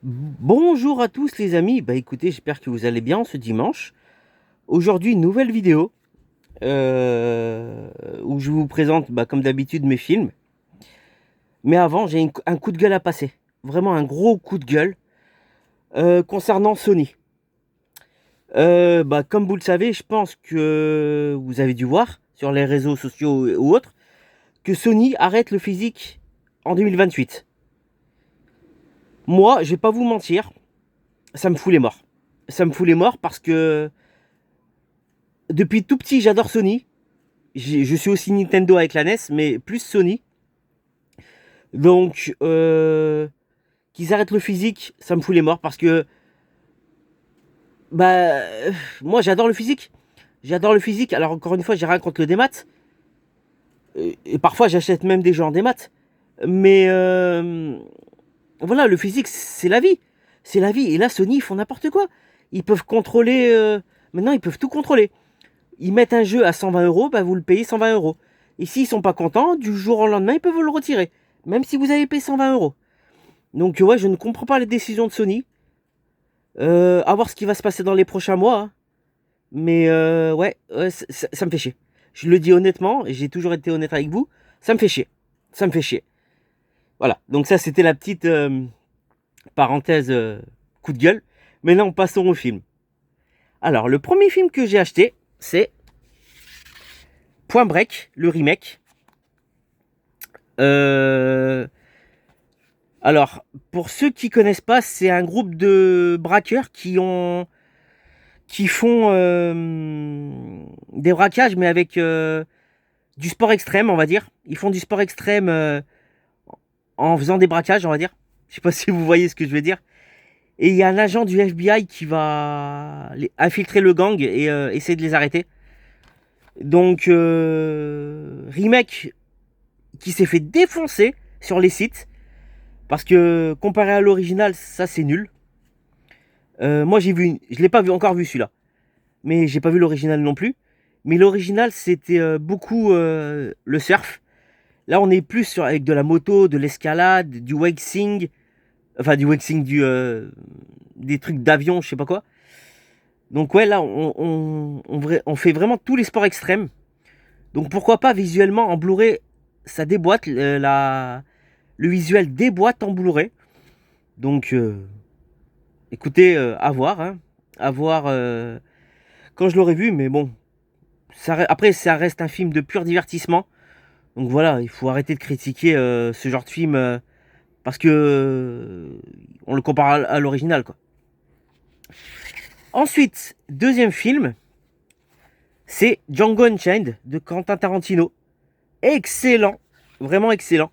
Bonjour à tous les amis, écoutez, j'espère que vous allez bien ce dimanche. Aujourd'hui, une nouvelle vidéo où je vous présente comme d'habitude mes films. Mais avant, j'ai un coup de gueule à passer. Vraiment un gros coup de gueule concernant Sony. Comme vous le savez, je pense que vous avez dû voir sur les réseaux sociaux ou autres que Sony arrête le physique en 2028. Moi, je vais pas vous mentir, ça me fout les morts. Ça me fout les morts parce que depuis tout petit, j'adore Sony. Je suis aussi Nintendo avec la NES, mais plus Sony. Donc, qu'ils arrêtent le physique, ça me fout les morts parce que, bah, moi j'adore le physique. J'adore le physique. Alors, encore une fois, j'ai rien contre le démat. Et parfois, j'achète même des jeux en démat. Mais, voilà, le physique, c'est la vie. C'est la vie. Et là, Sony, ils font n'importe quoi. Ils peuvent contrôler. Maintenant, ils peuvent tout contrôler. Ils mettent un jeu à 120 euros, vous le payez 120 euros. Et s'ils sont pas contents, du jour au lendemain, ils peuvent vous le retirer. Même si vous avez payé 120 euros. Donc ouais, je ne comprends pas les décisions de Sony. À voir ce qui va se passer dans les prochains mois, hein. Mais ouais, ça me fait chier. Je le dis honnêtement, et j'ai toujours été honnête avec vous, ça me fait chier. Ça me fait chier. Voilà, donc ça c'était la petite parenthèse coup de gueule. Maintenant passons au film. Alors, le premier film que j'ai acheté, c'est Point Break, le remake. Euh, alors, pour ceux qui connaissent pas, c'est un groupe de braqueurs qui font des braquages, mais avec du sport extrême, on va dire. Ils font du sport extrême en faisant des braquages, on va dire. Je sais pas si vous voyez ce que je veux dire. Et il y a un agent du FBI qui va infiltrer le gang et essayer de les arrêter. Donc, remake qui s'est fait défoncer sur les sites. Parce que comparé à l'original, ça c'est nul. Moi j'ai vu, je l'ai pas vu, encore vu celui-là. Mais j'ai pas vu l'original non plus. Mais l'original c'était beaucoup le surf. Là on est plus avec de la moto, de l'escalade, du wakesing. Enfin du wakesing, des trucs d'avion, je sais pas quoi. Donc ouais là on fait vraiment tous les sports extrêmes. Donc pourquoi pas visuellement en Blu-ray, ça déboîte, le visuel déboîte en Blu-ray. Donc écoutez, à voir, hein. À voir quand je l'aurai vu, mais bon. Après, ça reste un film de pur divertissement. Donc voilà, il faut arrêter de critiquer ce genre de film parce que on le compare à l'original, quoi. Ensuite, deuxième film, c'est Django Unchained de Quentin Tarantino. Excellent, vraiment excellent.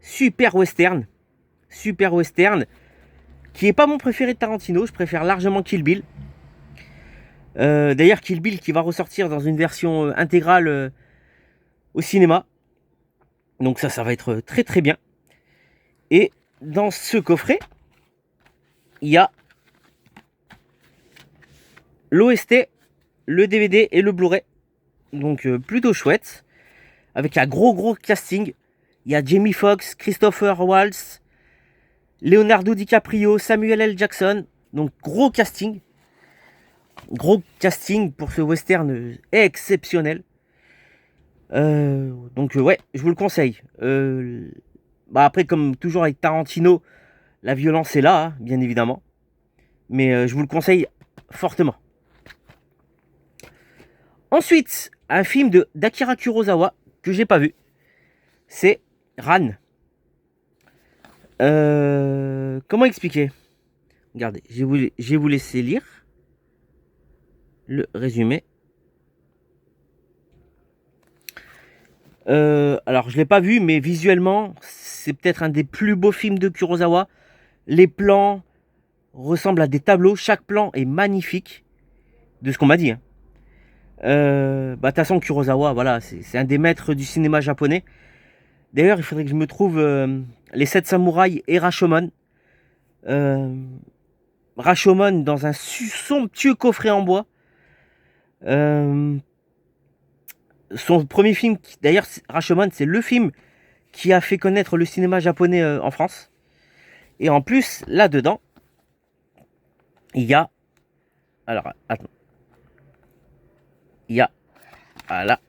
Super western, super western, qui est pas mon préféré de Tarantino. Je préfère largement Kill Bill. D'ailleurs, Kill Bill qui va ressortir dans une version intégrale au cinéma. Donc ça va être très très bien. Et dans ce coffret, il y a l'OST, le DVD et le Blu-ray. Donc plutôt chouette. Avec un gros casting. Il y a Jamie Foxx, Christopher Waltz, Leonardo DiCaprio, Samuel L. Jackson. Donc gros casting. Gros casting pour ce western exceptionnel. Donc ouais, je vous le conseille. Après, comme toujours avec Tarantino, la violence est là, hein, bien évidemment. Mais je vous le conseille fortement. Ensuite, un film de d'Akira Kurosawa que j'ai pas vu. C'est Ran. Comment expliquer? Regardez, je vais vous laisser lire le résumé. Alors, je l'ai pas vu, mais visuellement, c'est peut-être un des plus beaux films de Kurosawa. Les plans ressemblent à des tableaux. Chaque plan est magnifique, de ce qu'on m'a dit, hein. De toute façon, Kurosawa, voilà, c'est un des maîtres du cinéma japonais. D'ailleurs, il faudrait que je me trouve les 7 samouraïs et Rashomon. Rashomon dans un somptueux coffret en bois. Son premier film, d'ailleurs, Rashomon, c'est le film qui a fait connaître le cinéma japonais en France. Et en plus, là-dedans, il y a... Alors, attends. Il y a... Voilà.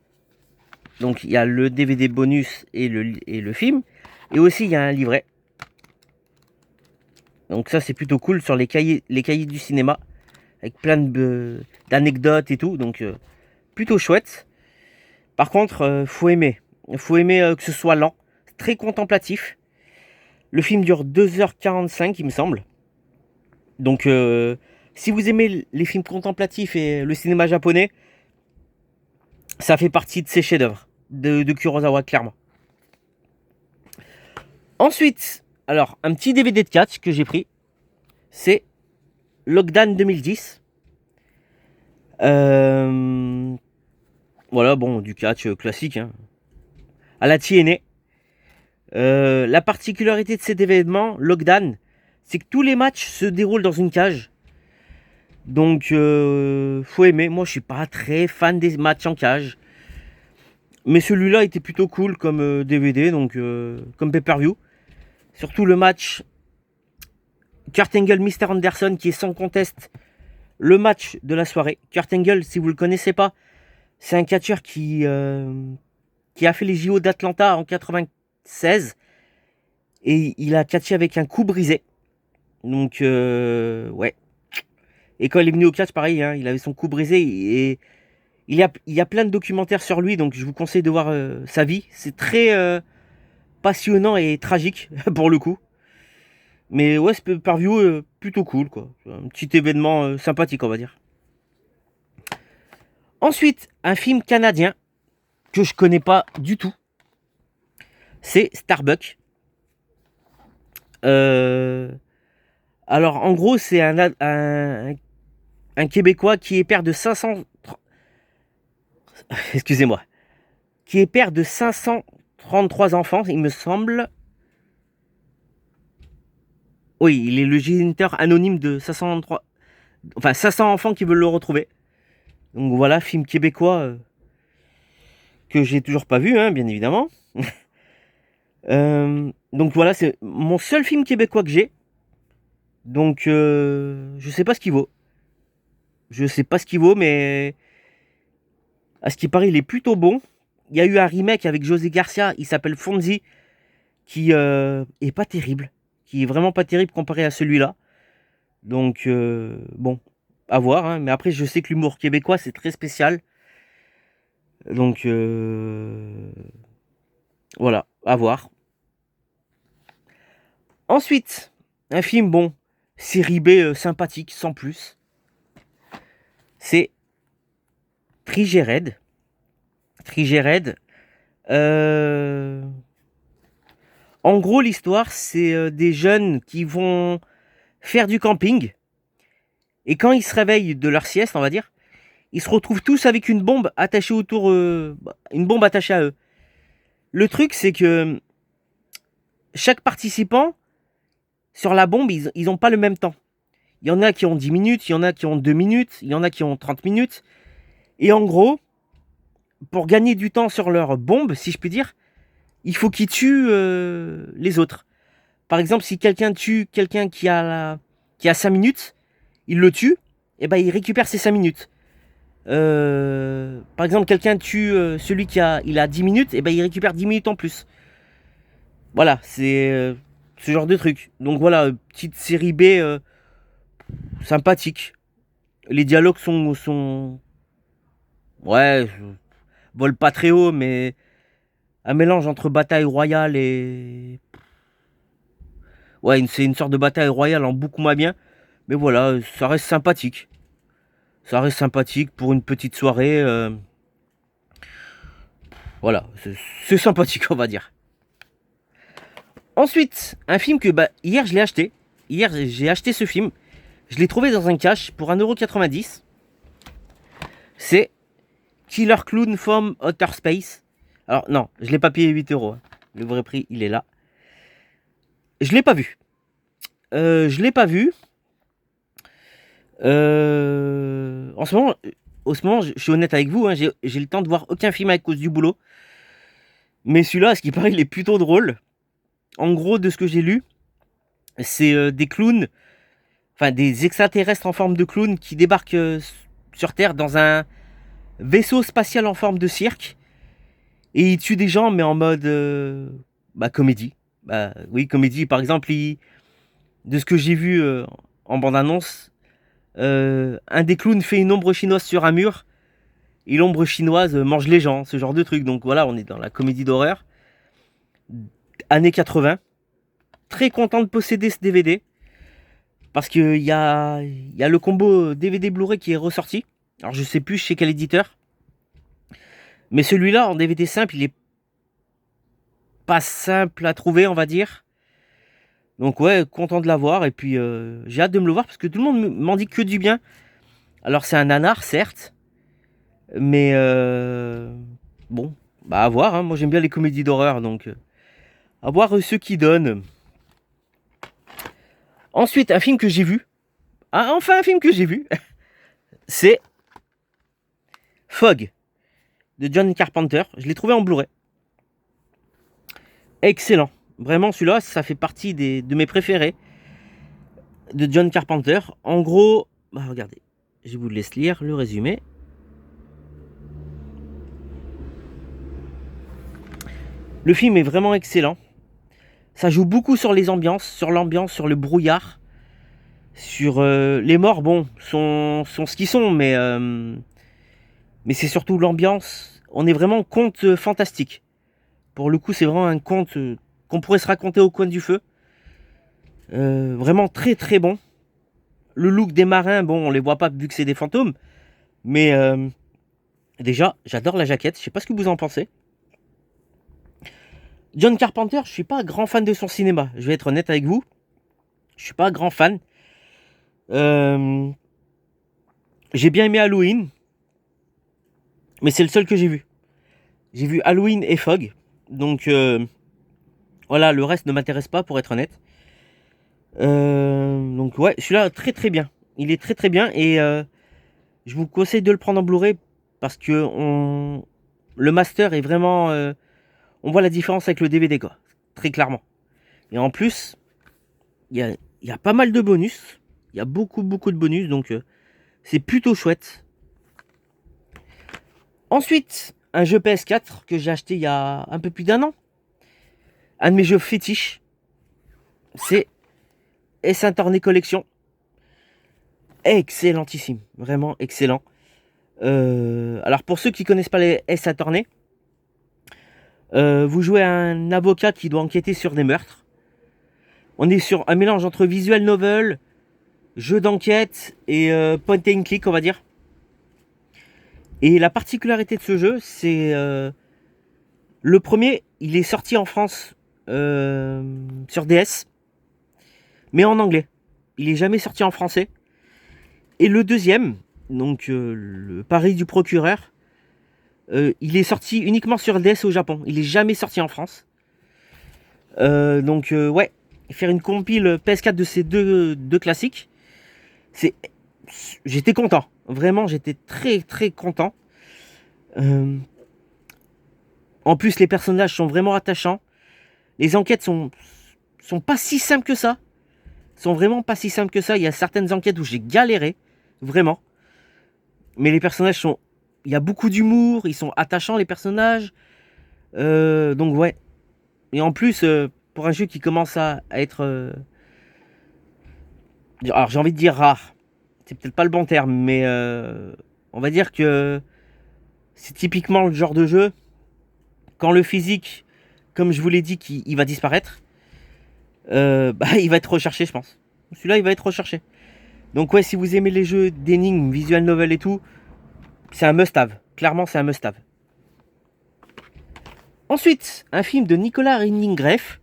Donc, il y a le DVD bonus et le film. Et aussi, il y a un livret. Donc ça, c'est plutôt cool sur les cahiers du cinéma. Avec plein d'anecdotes et tout. Donc, plutôt chouette. Par contre, faut aimer. Faut aimer que ce soit lent. Très contemplatif. Le film dure 2h45, il me semble. Donc, si vous aimez les films contemplatifs et le cinéma japonais, ça fait partie de ses chefs-d'œuvre de Kurosawa, clairement. Ensuite, alors, un petit DVD de catch que j'ai pris, c'est Lockdown 2010. Voilà, bon, du catch classique, hein, à la TNA. La particularité de cet événement, Lockdown, c'est que tous les matchs se déroulent dans une cage. Donc, faut aimer. Moi, je suis pas très fan des matchs en cage. Mais celui-là était plutôt cool comme DVD, donc comme pay-per-view. Surtout le match Kurt Angle, Mr. Anderson, qui est sans conteste le match de la soirée. Kurt Angle, si vous le connaissez pas, c'est un catcheur qui a fait les JO d'Atlanta en 96. Et il a catché avec un coup brisé. Donc, ouais. Et quand il est venu au catch, pareil, hein, il avait son cou brisé. Et il y a plein de documentaires sur lui, donc je vous conseille de voir sa vie. C'est très passionnant et tragique, pour le coup. Mais ouais, c'est pay-per-view plutôt cool, quoi. Un petit événement sympathique, on va dire. Ensuite, un film canadien que je connais pas du tout. C'est Starbuck. Alors, en gros, c'est un Québécois qui est père de 500... Excusez-moi. Qui est père de 533 enfants, il me semble. Oui, il est le géniteur anonyme de 503... Enfin, 500 enfants qui veulent le retrouver. Donc voilà, film québécois que j'ai toujours pas vu, hein, bien évidemment. Donc voilà, c'est mon seul film québécois que j'ai. Donc, je sais pas ce qu'il vaut. Je sais pas ce qu'il vaut, mais à ce qui paraît, il est plutôt bon. Il y a eu un remake avec José Garcia, il s'appelle Fonzie, qui est pas terrible. Qui est vraiment pas terrible comparé à celui-là. Donc, bon, à voir. Hein. Mais après, je sais que l'humour québécois, c'est très spécial. Donc, voilà, à voir. Ensuite, un film, bon, série B sympathique, sans plus. C'est Trigéred. Trigéred. En gros, l'histoire, c'est des jeunes qui vont faire du camping. Et quand ils se réveillent de leur sieste, on va dire, ils se retrouvent tous avec une bombe attachée autour... une bombe attachée à eux. Le truc, c'est que chaque participant, sur la bombe, ils n'ont pas le même temps. Il y en a qui ont 10 minutes, il y en a qui ont 2 minutes, il y en a qui ont 30 minutes. Et en gros, pour gagner du temps sur leur bombe, si je puis dire, il faut qu'ils tuent les autres. Par exemple, si quelqu'un tue quelqu'un qui a 5 minutes, il le tue, et ben il récupère ses 5 minutes. Par exemple, quelqu'un tue celui il a 10 minutes, et ben il récupère 10 minutes en plus. Voilà, c'est ce genre de truc. Donc voilà, petite série B sympathique. Les dialogues sont ouais, volent pas très haut, mais un mélange entre bataille royale et... Ouais, c'est une sorte de bataille royale en beaucoup moins bien. Mais voilà, ça reste sympathique. Ça reste sympathique pour une petite soirée. Voilà, c'est sympathique, on va dire. Ensuite, un film que hier je l'ai acheté. Hier j'ai acheté ce film. Je l'ai trouvé dans un cash pour 1,90€. C'est Killer Clown from Outer Space. Alors non, je l'ai pas payé 8€. Hein. Le vrai prix, il est là. Je l'ai pas vu. Je l'ai pas vu. En ce moment, je suis honnête avec vous, hein, j'ai le temps de voir aucun film à cause du boulot. Mais celui-là, à ce qui paraît, il est plutôt drôle. En gros, de ce que j'ai lu, c'est des clowns enfin des extraterrestres en forme de clown qui débarquent sur Terre dans un vaisseau spatial en forme de cirque et ils tuent des gens mais en mode comédie. Bah oui, comédie. Par exemple, de ce que j'ai vu en bande-annonce, un des clowns fait une ombre chinoise sur un mur et l'ombre chinoise mange les gens, ce genre de truc. Donc voilà, on est dans la comédie d'horreur. Années 80. Très content de posséder ce DVD. Parce qu'il y a le combo DVD Blu-ray qui est ressorti. Alors je sais plus chez quel éditeur. Mais celui-là, en DVD simple, il est pas simple à trouver, on va dire. Donc ouais, content de l'avoir. Et puis j'ai hâte de me le voir parce que tout le monde m'en dit que du bien. Alors c'est un nanar, certes. Mais bon, bah à voir. Hein. Moi j'aime bien les comédies d'horreur. Donc à voir ceux qui donnent. Ensuite, un film que j'ai vu. Ah, enfin un film que j'ai vu. C'est Fog de John Carpenter. Je l'ai trouvé en Blu-ray. Excellent. Vraiment, celui-là, ça fait partie de mes préférés de John Carpenter. En gros, bah regardez, je vous laisse lire le résumé. Le film est vraiment excellent. Ça joue beaucoup sur les ambiances, sur l'ambiance, sur le brouillard. Sur les morts, bon, sont ce qu'ils sont, mais c'est surtout l'ambiance. On est vraiment conte fantastique. Pour le coup, c'est vraiment un conte qu'on pourrait se raconter au coin du feu. Vraiment très très bon. Le look des marins, bon, on les voit pas vu que c'est des fantômes. Mais déjà, j'adore la jaquette. Je sais pas ce que vous en pensez. John Carpenter, je suis pas grand fan de son cinéma. Je vais être honnête avec vous. Je suis pas grand fan. J'ai bien aimé Halloween. Mais c'est le seul que j'ai vu. J'ai vu Halloween et Fog. Donc voilà, le reste ne m'intéresse pas pour être honnête. Donc ouais, celui-là très très bien. Il est très très bien et je vous conseille de le prendre en Blu-ray parce que le master est vraiment... on voit la différence avec le DVD quoi, très clairement. Et en plus, il y a pas mal de bonus. Il y a beaucoup de bonus donc c'est plutôt chouette. Ensuite, un jeu PS4 que j'ai acheté il y a un peu plus d'un an. Un de mes jeux fétiches. C'est Ace Attorney Collection. Excellentissime, vraiment excellent. Alors pour ceux qui connaissent pas les Ace Attorney, vous jouez un avocat qui doit enquêter sur des meurtres. On est sur un mélange entre visual novel, jeu d'enquête et point and click on va dire. Et la particularité de ce jeu, c'est le premier, il est sorti en France sur DS, mais en anglais. Il est jamais sorti en français. Et le deuxième, donc le Paris du procureur, il est sorti uniquement sur DS au Japon. Il est jamais sorti en France. Donc ouais, faire une compile PS4 de ces deux classiques, j'étais content. Vraiment, j'étais très très content. En plus, les personnages sont vraiment attachants. Les enquêtes sont pas si simples que ça. Sont vraiment pas si simples que ça. Il y a certaines enquêtes où j'ai galéré, vraiment. Mais les personnages sont... Il y a beaucoup d'humour, ils sont attachants les personnages. Donc ouais. Et en plus, pour un jeu qui commence à être... alors j'ai envie de dire rare. C'est peut-être pas le bon terme, mais on va dire que c'est typiquement le genre de jeu, quand le physique, comme je vous l'ai dit, il va disparaître, il va être recherché, je pense. Celui-là, il va être recherché. Donc ouais, si vous aimez les jeux d'énigmes, visual novel et tout, c'est un must-have. Clairement, c'est un must-have. Ensuite, un film de Nicolas Winding Refn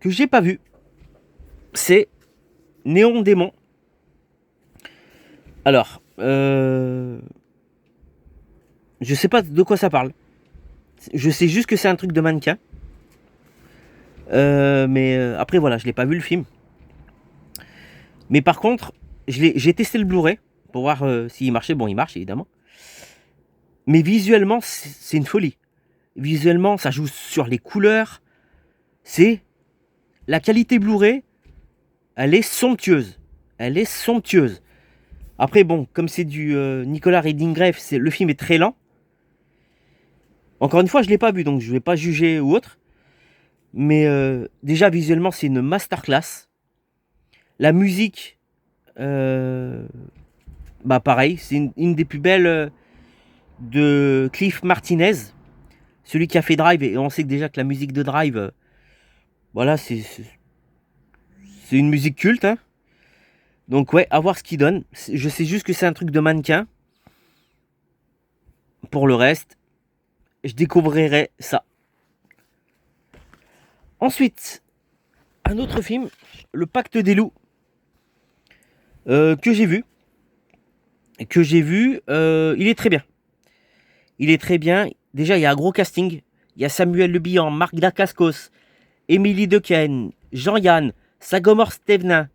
que j'ai pas vu. C'est Néon Démon. Alors, je sais pas de quoi ça parle. Je sais juste que c'est un truc de mannequin. Mais après voilà, je l'ai pas vu le film. Mais par contre, j'ai testé le Blu-ray pour voir s'il marchait. Bon, il marche évidemment. Mais visuellement, c'est une folie. Visuellement, ça joue sur les couleurs. C'est la qualité Blu-ray, elle est somptueuse. Elle est somptueuse. Après, bon, comme c'est du Nicolas Winding Refn, le film est très lent. Encore une fois, je ne l'ai pas vu, donc je ne vais pas juger ou autre. Mais déjà, visuellement, c'est une masterclass. La musique, bah pareil, c'est une des plus belles de Cliff Martinez, celui qui a fait Drive. Et on sait que déjà que la musique de Drive, voilà, c'est une musique culte. Hein. Donc ouais, à voir ce qu'il donne. Je sais juste que c'est un truc de mannequin. Pour le reste, je découvrirai ça. Ensuite, un autre film, Le Pacte des loups, que j'ai vu. Il est très bien. Il est très bien. Déjà, il y a un gros casting. Il y a Samuel Le Bihan, Marc Dacascos, Émilie Dequesne, Jean-Yann, Sagomor Stevenin.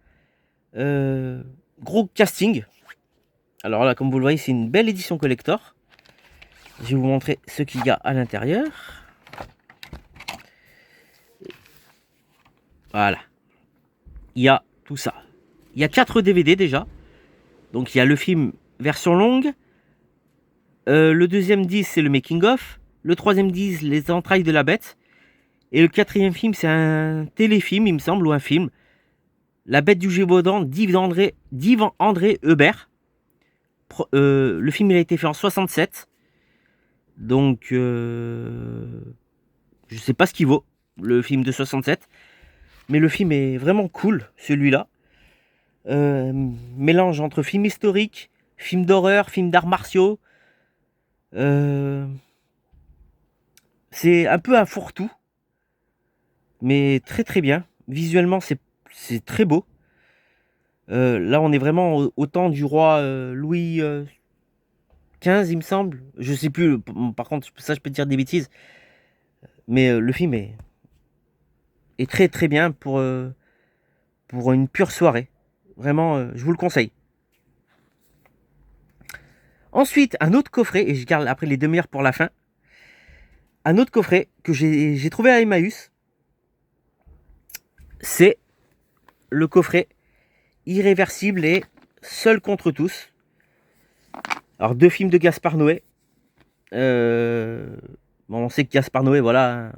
Gros casting. Alors là, comme vous le voyez, c'est une belle édition collector. Je vais vous montrer ce qu'il y a à l'intérieur. Voilà. Il y a tout ça. Il y a 4 DVD déjà. Donc il y a le film version longue. Le deuxième disque, c'est le making-of. Le troisième disque, les entrailles de la bête. Et le quatrième film, c'est un téléfilm, il me semble, ou un film. La bête du Gévaudan d'Yves André Hubert. Le film, il a été fait en 67. Donc, je sais pas ce qu'il vaut, le film de 67. Mais le film est vraiment cool, celui-là. Mélange entre film historique, film d'horreur, film d'arts martiaux. C'est un peu un fourre-tout. Mais très très bien. Visuellement, c'est très beau. Là, on est vraiment au temps du roi Louis XV, il me semble. Je sais plus. Par contre, ça, je peux te dire des bêtises. Mais le film est très très bien pour une pure soirée. Vraiment, je vous le conseille. Ensuite, un autre coffret, et je garde après les 2 meilleurs pour la fin. Un autre coffret que j'ai trouvé à Emmaüs. C'est le coffret Irréversible et Seul contre tous. Alors, 2 films de Gaspard Noé. Bon, on sait que Gaspard Noé, voilà.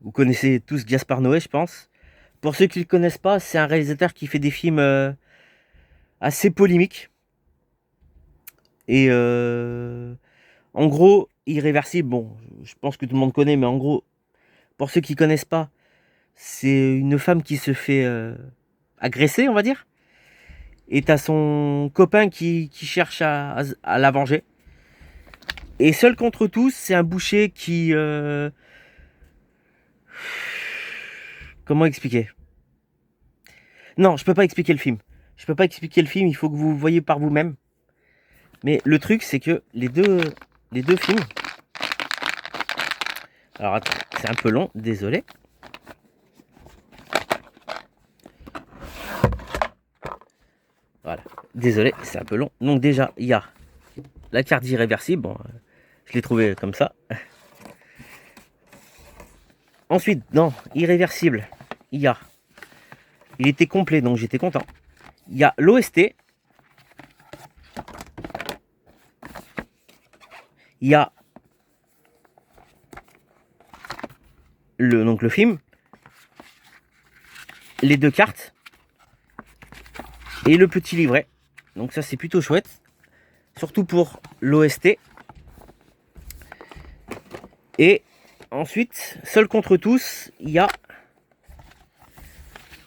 Vous connaissez tous Gaspard Noé, je pense. Pour ceux qui ne le connaissent pas, c'est un réalisateur qui fait des films assez polémiques. Et en gros, Irréversible, bon, je pense que tout le monde connaît, mais en gros, pour ceux qui ne connaissent pas, c'est une femme qui se fait agresser, on va dire. Et t'as son copain qui cherche à la venger. Et Seul contre tous, c'est un boucher qui... Comment expliquer? Non, je peux pas expliquer le film. Je peux pas expliquer le film, il faut que vous le voyez par vous-même. Mais le truc, c'est que les deux films... Alors, attends, c'est un peu long, désolé. Voilà, désolé, c'est un peu long. Donc déjà, il y a la carte d'Irréversible. Bon, je l'ai trouvé comme ça. Ensuite, dans Irréversible, il y a... Il était complet, donc j'étais content. Il y a l'OST. Il y a donc le film. Les 2 cartes. Et le petit livret. Donc ça, c'est plutôt chouette. Surtout pour l'OST. Et ensuite, Seul contre tous, il y a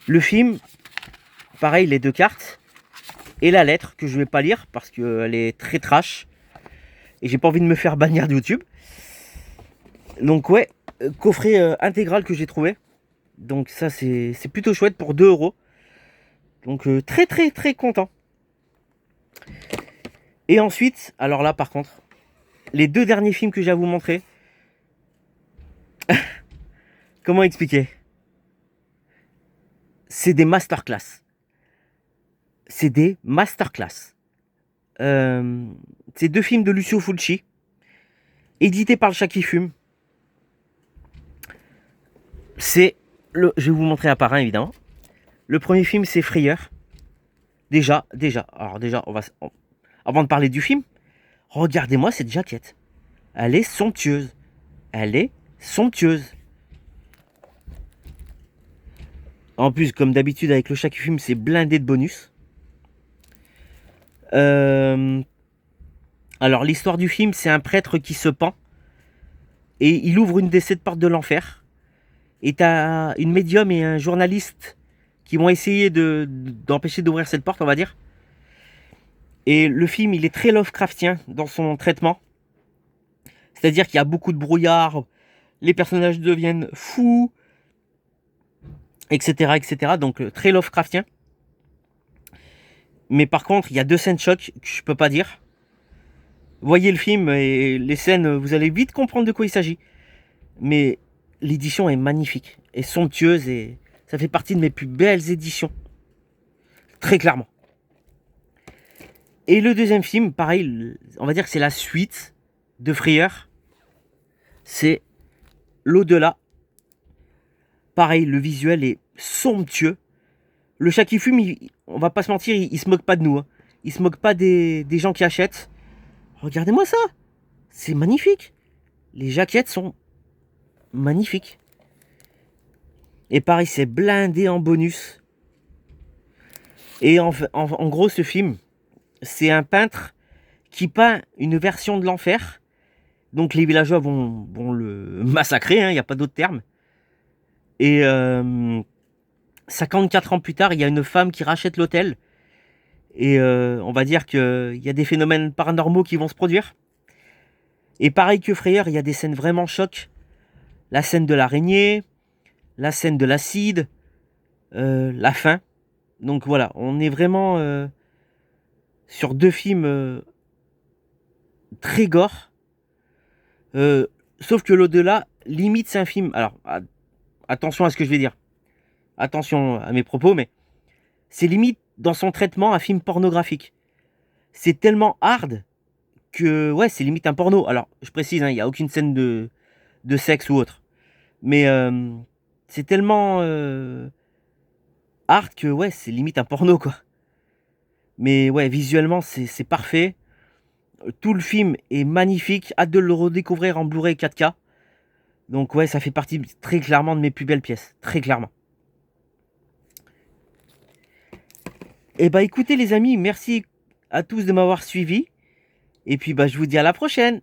le film. Pareil, les 2 cartes. Et la lettre que je vais pas lire parce qu'elle est très trash. Et j'ai pas envie de me faire bannir de YouTube. Donc ouais, coffret intégral que j'ai trouvé. Donc ça, c'est plutôt chouette pour 2 €. Donc très très très content. Et ensuite, alors là par contre, les 2 derniers films que j'ai à vous montrer. Comment expliquer? C'est des masterclass. C'est des masterclass. C'est 2 films de Lucio Fulci, édités par Le Chat qui fume. Je vais vous montrer à part un, évidemment. Le premier film, c'est Frayeur. Alors déjà, avant de parler du film, regardez-moi cette jaquette. Elle est somptueuse. Elle est somptueuse. En plus, comme d'habitude avec le Shaki Film, c'est blindé de bonus. Alors, l'histoire du film, c'est un prêtre qui se pend et il ouvre une des 7 portes de l'enfer. Et t'as une médium et un journaliste qui vont essayer d'empêcher d'ouvrir cette porte, on va dire. Et le film, il est très Lovecraftien dans son traitement. C'est-à-dire qu'il y a beaucoup de brouillard, les personnages deviennent fous, etc. etc. Donc très Lovecraftien. Mais par contre, il y a 2 scènes choc que je peux pas dire. Voyez le film et les scènes, vous allez vite comprendre de quoi il s'agit. Mais l'édition est magnifique, est somptueuse et ça fait partie de mes plus belles éditions. Très clairement. Et le deuxième film, pareil, on va dire que c'est la suite de Frayeur. C'est L'Au-delà. Pareil, le visuel est somptueux. Le chat qui fume, on va pas se mentir, il se moque pas de nous. Hein. Il se moque pas des gens qui achètent. Regardez-moi ça. C'est magnifique. Les jaquettes sont magnifiques. Et pareil, c'est blindé en bonus. Et en gros, ce film, c'est un peintre qui peint une version de l'enfer. Donc les villageois vont le massacrer, il n'y a pas d'autre terme. Et 54 ans plus tard, il y a une femme qui rachète l'hôtel. Et on va dire qu'il y a des phénomènes paranormaux qui vont se produire. Et pareil que Frayeur, il y a des scènes vraiment chocs. La scène de l'araignée, la scène de l'acide, la fin. Donc voilà, on est vraiment sur 2 films très gore. Sauf que l'au-delà, limite c'est un film... Alors, attention à ce que je vais dire. Attention à mes propos, mais c'est limite dans son traitement un film pornographique. C'est tellement hard que, ouais, c'est limite un porno. Alors, je précise, il n'y a aucune scène de sexe ou autre. Mais c'est tellement hard que, ouais, c'est limite un porno, quoi. Mais ouais, visuellement, c'est parfait. Tout le film est magnifique. Hâte de le redécouvrir en Blu-ray 4K. Donc ouais, ça fait partie très clairement de mes plus belles pièces. Très clairement. Et bah écoutez les amis, merci à tous de m'avoir suivi. Et puis bah je vous dis à la prochaine.